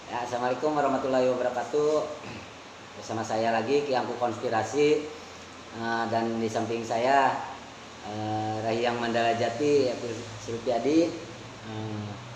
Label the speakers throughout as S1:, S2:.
S1: Ya, Assalamualaikum warahmatullahi wabarakatuh. Bersama saya lagi Ki Angku Konspirasi, dan di samping saya Rahiyang Mandala Jati, Silpiadi,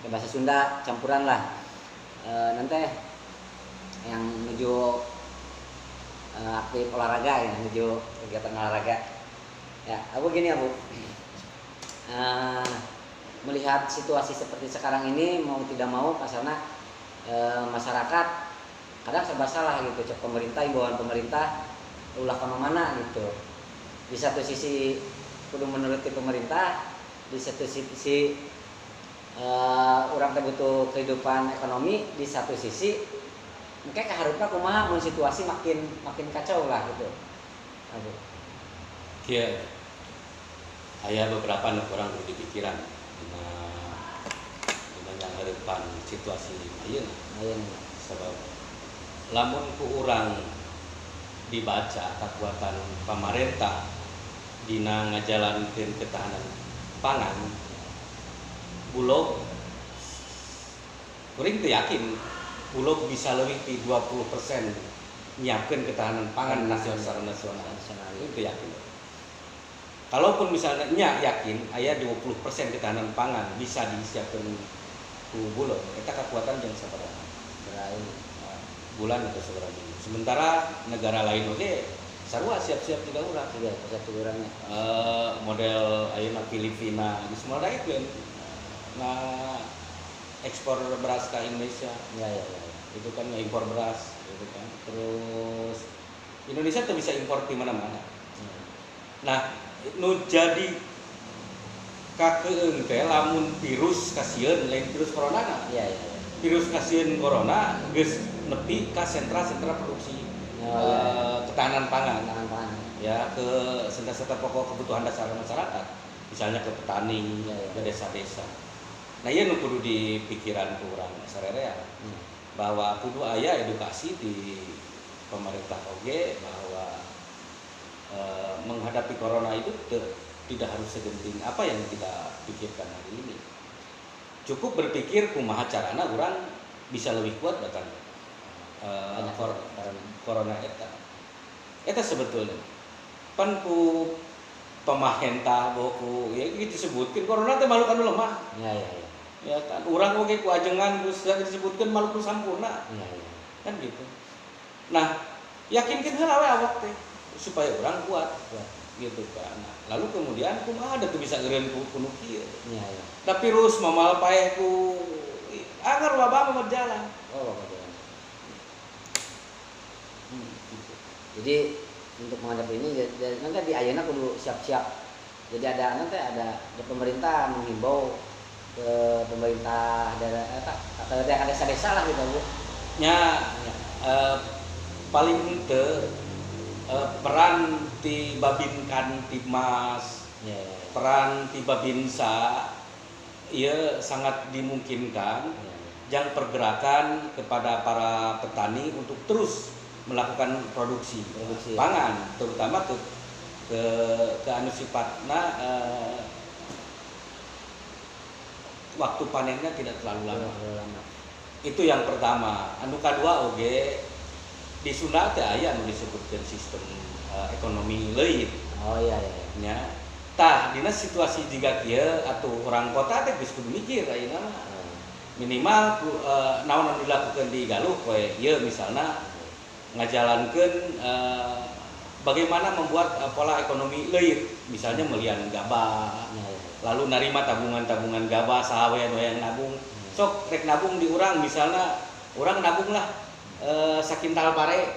S1: ke bahasa Sunda campuran lah. Nanti yang menuju aktif olahraga ya, menuju kegiatan olahraga. Ya, aku gini Abu. Melihat situasi seperti sekarang ini, mau tidak mau karena masyarakat kadang serba salah gitu, cek pemerintah, imbauan pemerintah ulah kemana gitu. Di satu sisi kudu menuruti pemerintah, di satu sisi orang teh butuh kehidupan ekonomi, di satu sisi mungkin keharusnya kumaha mun situasi makin kacau lah gitu. Aduh.
S2: Kia aya beberapa nu kurang di pikiran yang harapan situasi ayeuna. Sebab lamun ku urang dibaca kekuatan pemerintah dina ngajalankeun ketahanan pangan, Bulog kuring teu yakin Bulog bisa lebih di 20% nyiapkeun ketahanan pangan nasional. Itu yakin. Kalaupun misalnya yakin aya 20% ketahanan pangan bisa disiapkan ku Bulog, eta kekuatan jeung sabaraha bulan atau sabaraha. Sementara negara lain oge sarua siap-siap tidak urang.
S1: Iya, siap urangnya.
S2: Model ayeuna Filipina geus mulai daekeun ekspor beras ke Indonesia.
S1: Ya.
S2: Itu kan impor beras gitu kan. Terus Indonesia tuh bisa impor di mana-mana. Nah, nu jadi kakeung teh lamun virus kasieun lain virus corona na.
S1: Iya.
S2: Virus kasieun corona geus nepi ka sentra-sentra produksi ketahanan pangan. Ya, ke sentra-sentra pokok kebutuhan dasar masyarakat. Misalnya ke petani, ke desa-desa. Nah, ieu nu kudu dipikiran ku urang sarerea. Bahwa kudu aya edukasi di pemerintah oge bahwa menghadapi corona itu tidak harus segenting apa yang kita pikirkan hari ini. Cukup berpikir kumaha carana orang bisa lebih kuat bahkan corona eta sebetulnya pan ku pemerintah boku ya gitu disebutkan corona teh makhluk anu lemah. Ya kan urang oge ku ajengan geus disebutkeun makhluk nu sampurna. Kan gitu. Nah, yakinkeun heula we awak teh supaya orang kuat gitu kan. Lalu kemudian kumaha ada tuh bisa eureun ku nu kieu. Tapi virus mamal paeh ku agar wabah mah berjalan.
S1: Gitu. Jadi untuk menghadapi ini nanti di ayeuna kudu siap-siap. Jadi ada pemerintah menghimbau ke pemerintah daerah atau desa-desa lah gitu Bu.
S2: Paling teu peran ti Babinkan Tipmas, peran ti Babinsa, ia sangat dimungkinkan yang pergerakan kepada para petani untuk terus melakukan produksi pangan, terutama ke anu sifatna waktu panennya tidak terlalu lama. Itu yang pertama. Anu kadua oge di Sunda teh aya anu disebutkeun sistem ekonomi leuit. Nya. Tah dina situasi jiga kieu atuh urang kota teh geus kudu mikir ayeuna mah. Minimal naon anu dilakukeun di Galuh we ieu misalna ngajalankeun bagaimana membuat pola ekonomi leuit, misalnya melian gabah. Lalu narima tabungan-tabungan gabah saha we yang nabung. Sok rek nabung di urang misalna urang nabung lah sakintal pare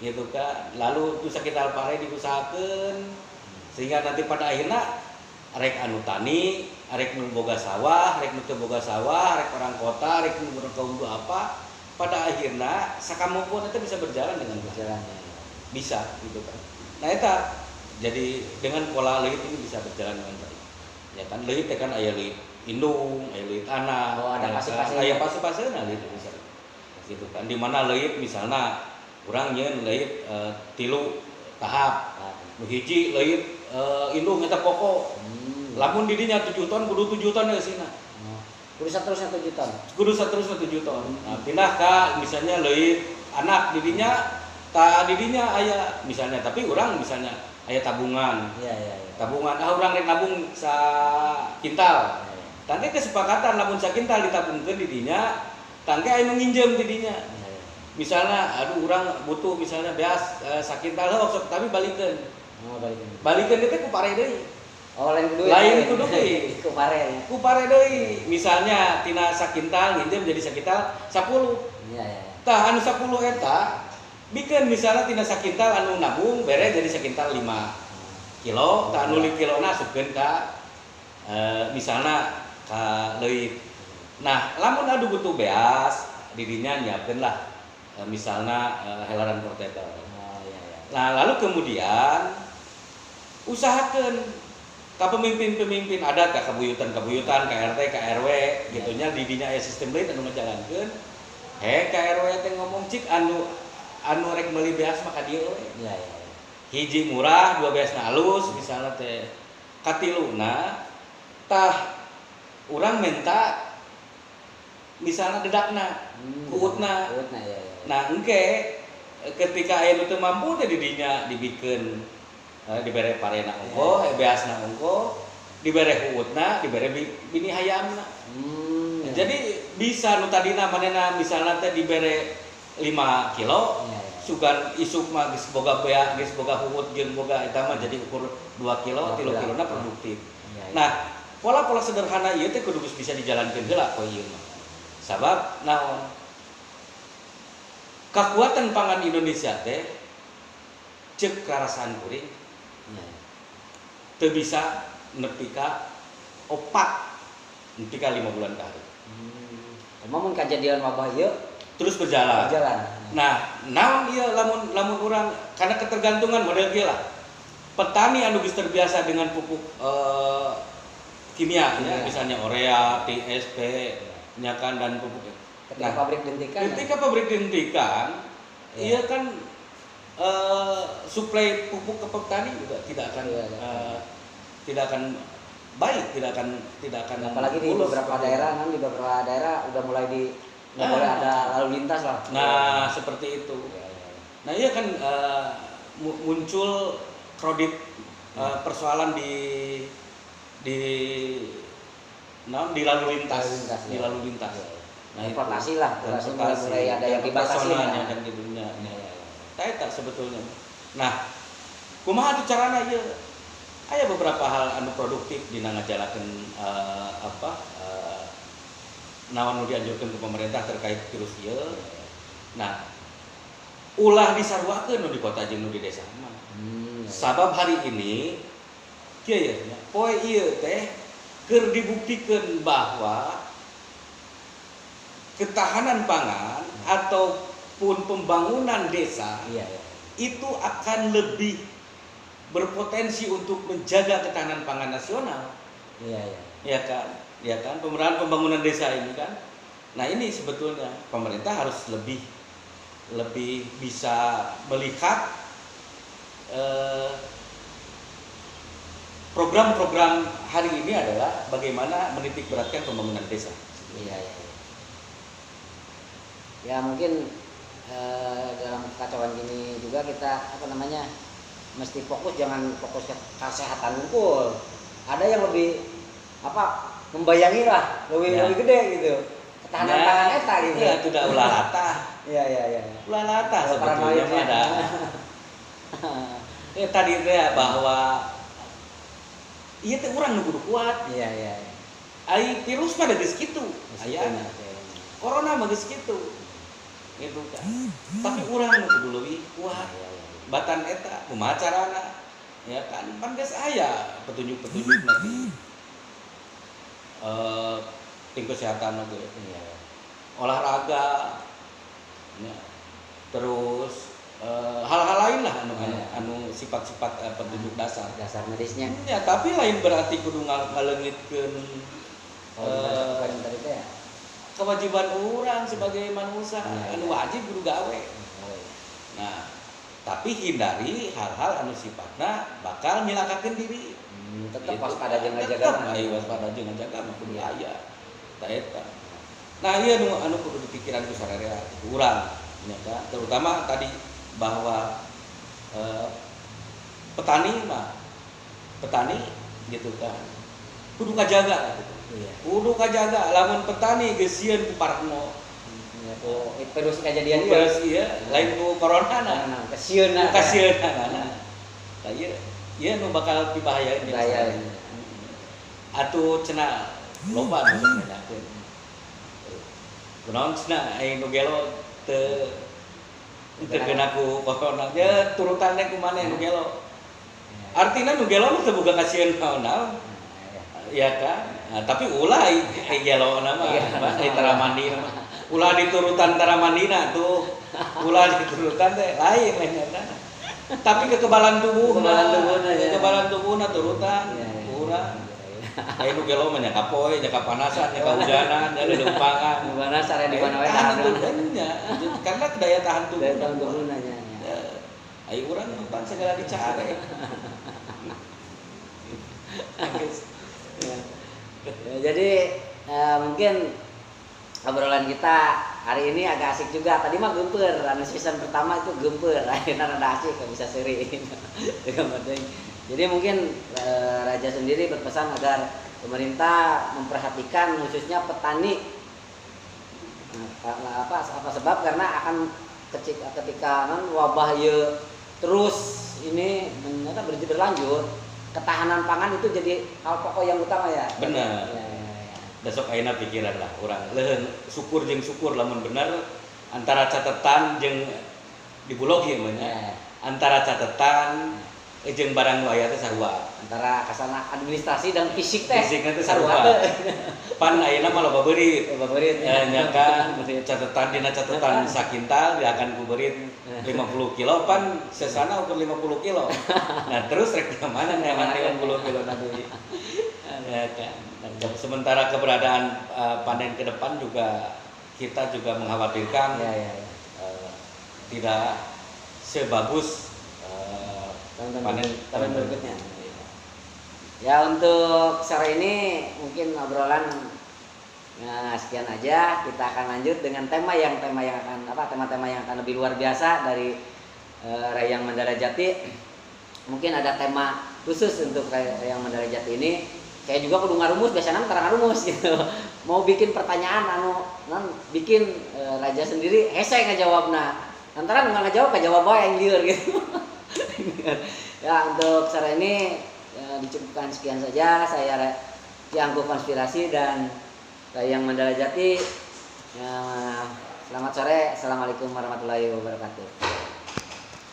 S2: gitu kan. Lalu tu sakintal pare diusahakeun sehingga nanti pada akhirnya rek anu tani, rek nu boga sawah, rek nu teu boga sawah, rek orang kota, rek nu kudu apa, pada akhirnya sakamumpun itu bisa berjalan dengan bisa gitu kan. Nah eta jadi dengan pola leuit ini bisa berjalan dengan baik. Ya kan leuit teh kan aya leuit indung, aya leuit anak,
S1: ada
S2: aya pase-paseuna leuit bisa. Gitu kan. Di mana leuit misalnya urang nyeun leuit 3 tahap. Nu hiji leuit indung eta pokok. Lamun di dinya 7 ton kudu 7 ton eusina.
S1: Kudu 7 ton.
S2: Kudu saterusna 7 ton. Nah, pindah ka misalnya leuwih anak didinya aya misalnya, tapi orang misalnya aya tabungan.
S1: Iya, iya, iya.
S2: Tabungan urang rek nabung sa kintal. Tangke kesepakatan lamun sa kintal ditabungkeun di dinya, tangke aya nu nginjem di dinya. Misalnya aduh urang butuh misalnya beas sa kintal heuh sok tapi balikeun.
S1: Oh, balikeun.
S2: Balikeun teh ku pare deui.
S1: Oh, lain kudu.
S2: Lain kudu deui.
S1: Ku pare.
S2: Ku pare deui. Misalnya tina sa kintal nginjem jadi sa kintal 10.
S1: Iya, iya.
S2: Tah anu 10 eta bikeun misalnya tina sakintal anu nabung bere jadi sakintal 5 kilo, tah anu 5 kilona asupkeun ka misalnya ka leuwih. Nah, lamun adu butuh beas didinya nyiapkeun lah misalnya helaran portable.
S1: Oh, iya, iya.
S2: Nah, lalu kemudian usahakeun ka pemimpin-pemimpin adat, ka kabuyutan-kabuyutan, ka RT, ka RW gitunya didinya aya sistem lain anu ngajalankeun. Ka RW teh ngomong cik anu rek meuli beas maka dieu we.
S1: Iya, iya.
S2: Hiji murah, 2 beasna alus misalnya teh. Katiluna tah urang minta misalnya dedakna, kuutna.
S1: Kuutna ya, ya.
S2: Nah, engke ketika aya nu teu mampu teh di dinya dibikeun dibere parena unggul, beasna unggul, dibere kuutna, dibere bini hayamna. Jadi bisa nu tadina manehna misalnya teh dibere 5 kilo, sugan isuk mah geus boga bea, geus boga huut jeung boga eta mah jadi ukur 2 kilo, 3 kilona produktif. Nah, pola-pola sederhana ieu teh kudu geus bisa dijalankeun heula poe ieu mah. Sabab naon? Kakuatan pangan Indonesia teh ceuk karasaan kuring teu bisa nepi ka 4 nepi ka 5 bulan ka hari.
S1: Mun kejadian wabah ieu
S2: terus berjalan. Nah, naon ieu lamun urang karena ketergantungan model ieu lah. Petani anu geus terbiasa dengan pupuk kimia ya, misalnya urea, TSP, nya kan dan pupuk.
S1: Ketika pabrik dihentikan.
S2: Ketika pabrik dihentikan, iya kan suplai pupuk ke petani juga tidak akan baik, tidak akan
S1: apalagi di beberapa daerah udah mulai nggak boleh ada lalu lintas lah.
S2: Nah, seperti itu. Nah, iya kan muncul kredit persoalan di lalu lintas. Di lalu lintas.
S1: Nah, transportasi lah, mulai ada yang dibatasi
S2: dan di dunia. Eta sebetulnya. Nah, kumaha tuh carana ieu? Aya beberapa hal anu produktif dina ngajalakeun naon nu dianjurkeun ku pemerintah terkait virus ieu. Nah, ulah disarwakeun nu di kota jeung nu di desa mah. Sabab hari ini kieu ya, poe ieu teh keur dibuktikan bahwa ketahanan pangan ataupun pembangunan desa itu akan lebih berpotensi untuk menjaga ketahanan pangan nasional. Ya kan pemerahan pembangunan desa ini kan. Nah, ini sebetulnya pemerintah harus lebih bisa melihat program-program hari ini adalah bagaimana menitik beratkan pembangunan desa.
S1: Ya mungkin dalam kekacauan gini juga kita mesti jangan fokus ke kesehatan unggul. Ada yang lebih membayangi lah, lebih gede gitu. Ketahanan pangan eta gitu.
S2: Ya, tidak ulah latah.
S1: Iya.
S2: Ulah latah sebetulnya mah ada. Tadi teh bahwa ieu teh urang nu kudu kuat.
S1: Iya.
S2: Ai virus mah geus kitu. Aya. Corona mah geus kitu. Gitu kan. Tapi urang nu kudu leuwih kuat. Batan eta kumaha carana? Ya kan pan geus aya petunjuk-petunjuk nanti. Tim kesehatan oge. Olahraga. Ya. Terus hal-hal lain lah anu sifat-sifat petunjuk dasar
S1: medisnya.
S2: Ya, tapi lain berarti kudu ngaleungitkeun kewajiban orang sebagai manusia anu wajib kudu gawe. Nah, tapi hindari hal-hal anu sifatna bakal nyelakakeun diri.
S1: Tetep waspada jeung ngajaga.
S2: Waspada jeung ngajaga mah kudu aya. tak eta. Nah iya anu kudu dipikiran ku sararea urang nya kan, terutama tadi bahwa petani gitu kan kudu kajaga gitu.
S1: Iya.
S2: Kudu kajaga lamun petani geus sieun ku parno.
S1: Oh, terus kejadian
S2: Terus iya lain ku corona na.
S1: Kasieun na.
S2: Nah ieu nu bakal pibahayaeun jeung
S1: Bahaya.
S2: atuh cenah loba nu ngedakeun. Kunaon cenah aya nu gelo teu kena ku corona ge turutanna ku maneh nu gelo. Artina nu gelo teu boga kasieun naon-naon. Ya kan? Nah, tapi ulah gelo nama tara mandi mah. Ulah diturutan tara mandina tuh. Ulah diturutan teh lain eta. Tapi kekebalan tubuhna turutan urang. Aya nu gelo mah nya kapoe, nya kapanasan, nya kahujanan, nya leumpang.
S1: Mana sare di mana wae
S2: tahan tubuhnya. Karena daya tahan
S1: daya tahan
S2: tubuh.
S1: tubuhna nya.
S2: Ayo urang numpang segala dicare.
S1: Ya, jadi mungkin obrolan kita hari ini agak asik juga. Tadi mah gempeur, anu season pertama itu gempeur, akhirnya rada asik gak bisa seri. Jadi mungkin Raja sendiri berpesan agar pemerintah memperhatikan khususnya petani. Apa sebab karena akan ketika wabah ye terus ini ternyata berlanjut, ketahanan pangan itu jadi hal pokok yang utama ya.
S2: Benar.
S1: Ya.
S2: Besok ayeuna pikiran lah urang leuheun syukur jeung syukur lamun bener antara catatan jeung di bulog ieu mah nya. Antara catatan jeung barang nu aya teh sarua.
S1: Antara kasana administrasi dan fisik teh.
S2: Fisikna teh sarua. Pan ayeuna mah loba beurit. Nya kan catatan dina catatan sakintal diakan ku beurit 50 kilo pan sesana ukur 50 kilo. Nah terus rek mana neman 50 kilo na deui. Ya kan. Sementara keberadaan panen ke depan juga kita juga mengkhawatirkan tidak sebagus
S1: tahun berikutnya. Ya untuk sore ini mungkin obrolan sekian aja. Kita akan lanjut dengan tema yang akan lebih luar biasa dari Rayang Mandara Jati. Mungkin ada tema khusus untuk Rayang Mandara Jati ini. Saya juga kudu ngarumus, biasanya tara ngarumus gitu. Mau bikin pertanyaan bikin Raja sendiri hese ngajawabna. Antara nu ngajawab kajawab bae yang lieur gitu. Ya untuk sore ini dicukupkan sekian saja. Saya Tiangku Konspirasi dan Rayang Mandala Jati. Selamat sore. Assalamualaikum warahmatullahi wabarakatuh.